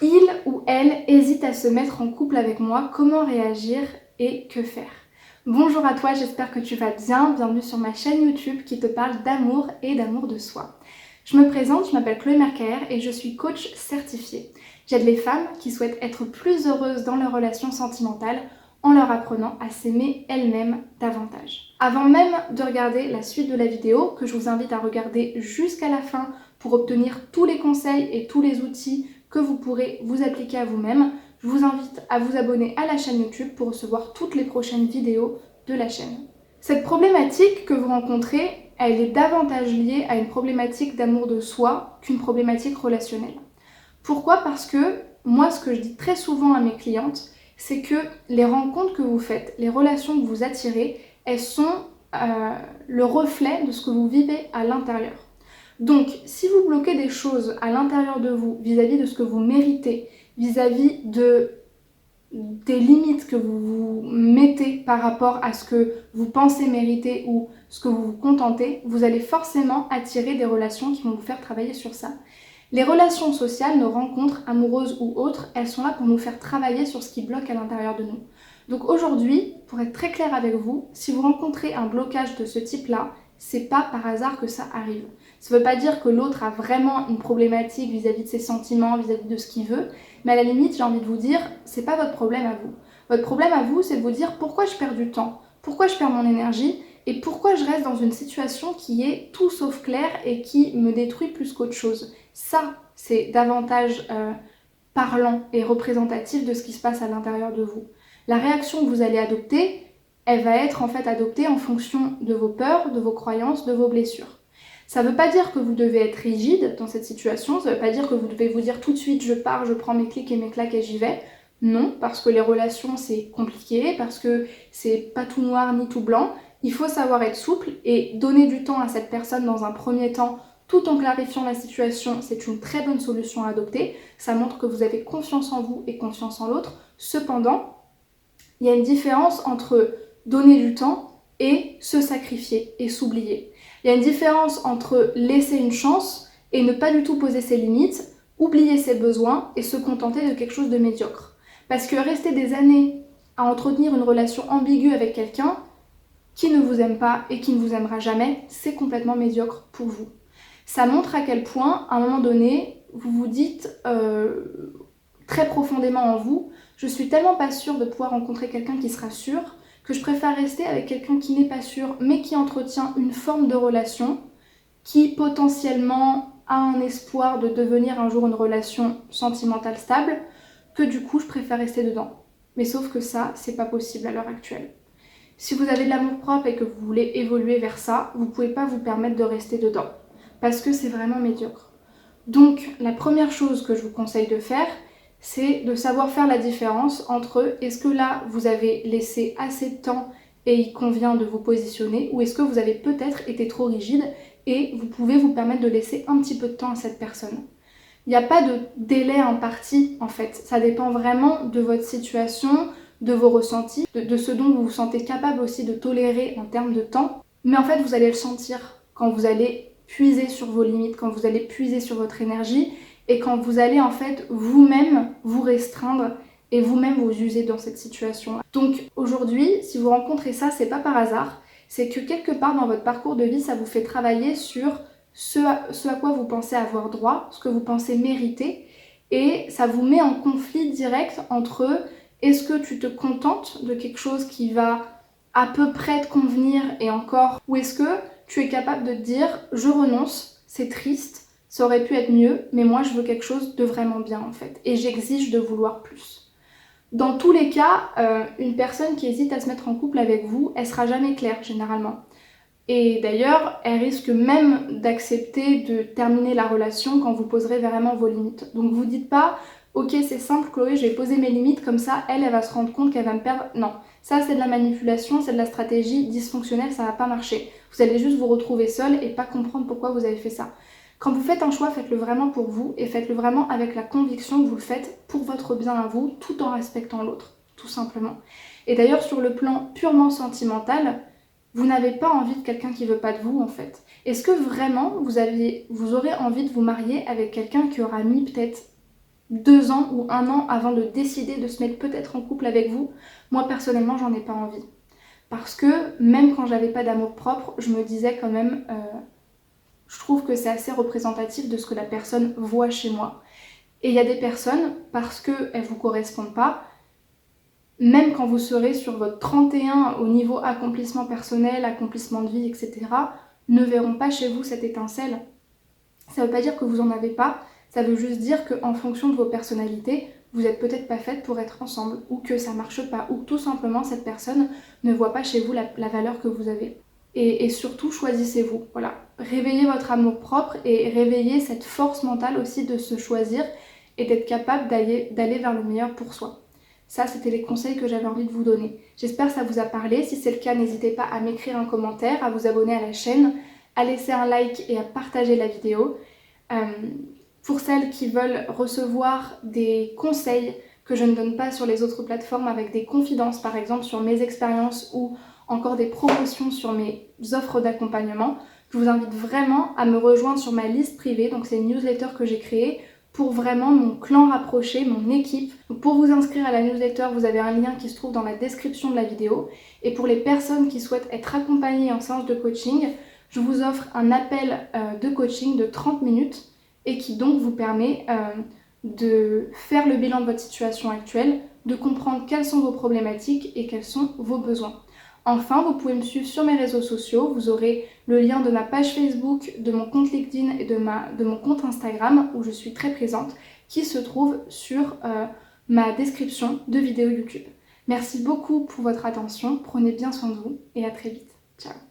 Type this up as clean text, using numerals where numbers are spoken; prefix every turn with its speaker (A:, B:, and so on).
A: Il ou elle hésite à se mettre en couple avec moi, comment réagir et que faire? Bonjour à toi, j'espère que tu vas bien. Bienvenue sur ma chaîne YouTube qui te parle d'amour et d'amour de soi. Je me présente, je m'appelle Chloé Mercaer et je suis coach certifiée. J'aide les femmes qui souhaitent être plus heureuses dans leurs relations sentimentales en leur apprenant à s'aimer elles-mêmes davantage. Avant même de regarder la suite de la vidéo, que je vous invite à regarder jusqu'à la fin pour obtenir tous les conseils et tous les outils que vous pourrez vous appliquer à vous-même, je vous invite à vous abonner à la chaîne YouTube pour recevoir toutes les prochaines vidéos de la chaîne. Cette problématique que vous rencontrez, elle est davantage liée à une problématique d'amour de soi qu'une problématique relationnelle. Pourquoi? Parce que moi, ce que je dis très souvent à mes clientes, c'est que les rencontres que vous faites, les relations que vous attirez, elles sont le reflet de ce que vous vivez à l'intérieur. Donc, si vous bloquez des choses à l'intérieur de vous, vis-à-vis de ce que vous méritez, vis-à-vis des limites que vous vous mettez par rapport à ce que vous pensez mériter ou ce que vous vous contentez, vous allez forcément attirer des relations qui vont vous faire travailler sur ça. Les relations sociales, nos rencontres amoureuses ou autres, elles sont là pour nous faire travailler sur ce qui bloque à l'intérieur de nous. Donc aujourd'hui, pour être très clair avec vous, si vous rencontrez un blocage de ce type-là, c'est pas par hasard que ça arrive. Ça ne veut pas dire que l'autre a vraiment une problématique vis-à-vis de ses sentiments, vis-à-vis de ce qu'il veut, mais à la limite, j'ai envie de vous dire, c'est pas votre problème à vous. Votre problème à vous, c'est de vous dire pourquoi je perds du temps, pourquoi je perds mon énergie et pourquoi je reste dans une situation qui est tout sauf claire et qui me détruit plus qu'autre chose. Ça, c'est davantage parlant et représentatif de ce qui se passe à l'intérieur de vous. La réaction que vous allez adopter, elle va être en fait adoptée en fonction de vos peurs, de vos croyances, de vos blessures. Ça ne veut pas dire que vous devez être rigide dans cette situation, ça ne veut pas dire que vous devez vous dire tout de suite je pars, je prends mes clics et mes claques et j'y vais. Non, parce que les relations c'est compliqué, parce que c'est pas tout noir ni tout blanc. Il faut savoir être souple et donner du temps à cette personne dans un premier temps tout en clarifiant la situation, c'est une très bonne solution à adopter. Ça montre que vous avez confiance en vous et confiance en l'autre. Cependant, il y a une différence entre donner du temps et se sacrifier et s'oublier. Il y a une différence entre laisser une chance et ne pas du tout poser ses limites, oublier ses besoins et se contenter de quelque chose de médiocre. Parce que rester des années à entretenir une relation ambiguë avec quelqu'un qui ne vous aime pas et qui ne vous aimera jamais, c'est complètement médiocre pour vous. Ça montre à quel point, à un moment donné, vous vous dites très profondément en vous, je suis tellement pas sûre de pouvoir rencontrer quelqu'un qui sera sûr que je préfère rester avec quelqu'un qui n'est pas sûr mais qui entretient une forme de relation qui potentiellement a un espoir de devenir un jour une relation sentimentale stable, que du coup je préfère rester dedans. Mais sauf que ça, c'est pas possible à l'heure actuelle. Si vous avez de l'amour propre et que vous voulez évoluer vers ça, vous pouvez pas vous permettre de rester dedans parce que c'est vraiment médiocre. Donc la première chose que je vous conseille de faire, c'est de savoir faire la différence entre est-ce que là vous avez laissé assez de temps et il convient de vous positionner, ou est-ce que vous avez peut-être été trop rigide et vous pouvez vous permettre de laisser un petit peu de temps à cette personne. Il n'y a pas de délai imparti en fait, ça dépend vraiment de votre situation, de vos ressentis, de ce dont vous vous sentez capable aussi de tolérer en termes de temps, mais en fait vous allez le sentir quand vous allez puiser sur vos limites, quand vous allez puiser sur votre énergie et quand vous allez en fait vous-même vous restreindre et vous-même vous user dans cette situation. Donc aujourd'hui, si vous rencontrez ça, c'est pas par hasard, c'est que quelque part dans votre parcours de vie, ça vous fait travailler sur ce à quoi vous pensez avoir droit, ce que vous pensez mériter, et ça vous met en conflit direct entre est-ce que tu te contentes de quelque chose qui va à peu près te convenir et encore, ou est-ce que tu es capable de te dire je renonce, c'est triste, ça aurait pu être mieux, mais moi je veux quelque chose de vraiment bien en fait, et j'exige de vouloir plus. Dans tous les cas, une personne qui hésite à se mettre en couple avec vous, elle sera jamais claire généralement. Et d'ailleurs, elle risque même d'accepter de terminer la relation quand vous poserez vraiment vos limites. Donc vous dites pas ok c'est simple Chloé, je vais poser mes limites comme ça, elle va se rendre compte qu'elle va me perdre. Non, ça c'est de la manipulation, c'est de la stratégie dysfonctionnelle, ça va pas marcher. Vous allez juste vous retrouver seul et pas comprendre pourquoi vous avez fait ça. Quand vous faites un choix, faites-le vraiment pour vous et faites-le vraiment avec la conviction que vous le faites pour votre bien à vous, tout en respectant l'autre, tout simplement. Et d'ailleurs sur le plan purement sentimental, vous n'avez pas envie de quelqu'un qui veut pas de vous en fait. Est-ce que vraiment vous aurez envie de vous marier avec quelqu'un qui aura mis peut-être 2 ans ou 1 an avant de décider de se mettre peut-être en couple avec vous. Moi personnellement, j'en ai pas envie. Parce que même quand j'avais pas d'amour propre, je me disais quand même, je trouve que c'est assez représentatif de ce que la personne voit chez moi. Et il y a des personnes, parce qu'elles vous correspondent pas, même quand vous serez sur votre 31 au niveau accomplissement personnel, accomplissement de vie, etc., ne verront pas chez vous cette étincelle. Ça ne veut pas dire que vous en avez pas, ça veut juste dire qu'en fonction de vos personnalités, vous n'êtes peut-être pas faites pour être ensemble, ou que ça marche pas, ou que tout simplement cette personne ne voit pas chez vous la valeur que vous avez. Et surtout, choisissez-vous. Voilà. Réveillez votre amour propre et réveillez cette force mentale aussi de se choisir et d'être capable d'aller vers le meilleur pour soi. Ça, c'était les conseils que j'avais envie de vous donner. J'espère que ça vous a parlé. Si c'est le cas, n'hésitez pas à m'écrire un commentaire, à vous abonner à la chaîne, à laisser un like et à partager la vidéo. Pour celles qui veulent recevoir des conseils que je ne donne pas sur les autres plateformes avec des confidences, par exemple sur mes expériences ou encore des promotions sur mes offres d'accompagnement, je vous invite vraiment à me rejoindre sur ma liste privée. Donc c'est une newsletter que j'ai créée pour vraiment mon clan rapproché, mon équipe. Donc pour vous inscrire à la newsletter, vous avez un lien qui se trouve dans la description de la vidéo. Et pour les personnes qui souhaitent être accompagnées en séance de coaching, je vous offre un appel de coaching de 30 minutes et qui donc vous permet de faire le bilan de votre situation actuelle, de comprendre quelles sont vos problématiques et quels sont vos besoins. Enfin, vous pouvez me suivre sur mes réseaux sociaux, vous aurez le lien de ma page Facebook, de mon compte LinkedIn et de mon compte Instagram où je suis très présente, qui se trouve sur ma description de vidéo YouTube. Merci beaucoup pour votre attention, prenez bien soin de vous et à très vite. Ciao.